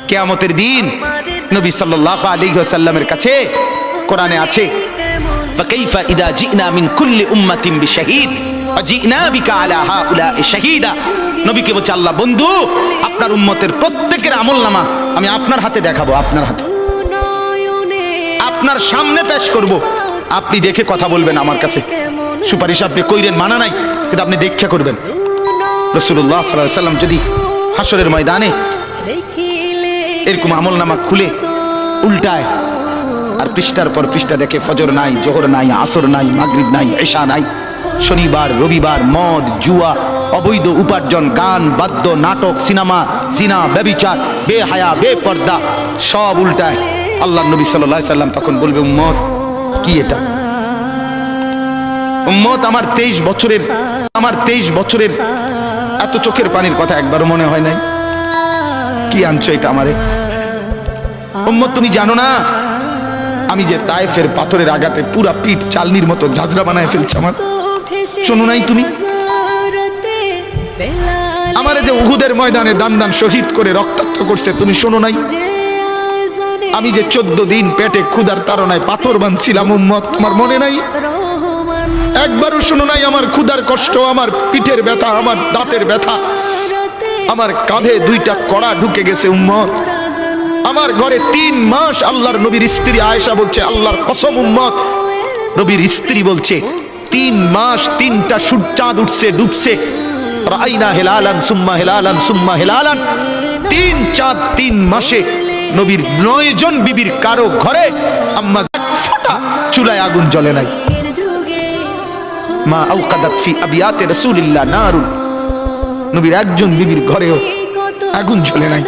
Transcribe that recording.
কিয়ামতের দিন নবী সাল্লাল্লাহু আলাইহি ওয়াসাল্লামের কাছে কোরআনে আছে, ফাকাইফা ইদা জিনা মিন কুল্লি উম্মাতিন বিশাহিদ ওয়াজিনা বিকা আলা হাউলা'i শাহীদা। নবীকে বলছে আল্লাহ, বন্ধু আপনার উম্মতের প্রত্যেকের আমলনামা আমি আপনার হাতে দেখাবো, আপনার হাতে, আপনার সামনে পেশ করব, আপনি দেখে কথা বলবেন আমার কাছে। সুপারিশ আপনি কইরেন, মানা নাই, কিন্তু আপনি দেখে করবেন। রাসূলুল্লাহ সাল্লাল্লাহু আলাইহি ওয়াসাল্লাম যদি হাসরের ময়দানে এরকম আমলনামা খুলে উল্টায় আর পৃষ্ঠার পর পৃষ্ঠা দেখে ফজর নাই, জোহর নাই, আসর নাই, মাগরিব নাই, ইশা নাই, শনিবার রবিবার, মদ জুয়া, অবৈধ উপার্জন, গান বাদ্য, নাটক, সিনেমা, জিনা, ব্যভিচার, বেহায়া, বেপর্দা সব উল্টায়, আল্লাহর নবী সাল্লাল্লাহু আলাইহি ওয়াসাল্লাম তখন বলবে, উম্মত কি এটা? উম্মত আমার 23 বছরের এত চোখের পানির কথা একবারও মনে হয় নাই? কি আনছো এটা আমারে? উম্মত তুমি জানো না আমি যে তায়েফের পাথরের আঘাতে পুরা পিঠ চালনির মতো ঝাঁঝরা বানায় ফেলছে আমার? শোনো নাই তুমি? আমারে যে উহুদের ময়দানে দান দান শহীদ করে রক্তাক্ত করছে, তুমি শোনো নাই? আমি যে 14 দিন পেটে ক্ষুধার তাড়নায় পাথর বানছিলাম, উম্মত তোমার মনে নাই? একবারও শোনো নাই আমার ক্ষুধার কষ্ট, আমার পিঠের ব্যথা, আমার দাঁতের ব্যথা, আমার কাঁধে 2টা কড়া ঢুকে গেছে উম্মত। আমার ঘরে 3 মাস আল্লাহর নবীর স্ত্রী আয়েশা বলছে, আল্লাহর কসম উম্মত, নবীর স্ত্রী বলছে 3 মাস 3টা সূর্যাঁদ উঠছে ডুবছে, রাইনা হিলালান সুম্মা হিলালান সুম্মা হিলালান, 3 চাঁদ 3 মাসে নবীর 9 জন বিবির কারো ঘরে আম্মা ফোঁটা চুলায় আগুন জ্বলে নাই। মা আওকাদাত ফি আবিয়াতে রাসূলিল্লাহ নারুন, নবীর একজন বিবির ঘরেও আগুন জ্বলে নাই।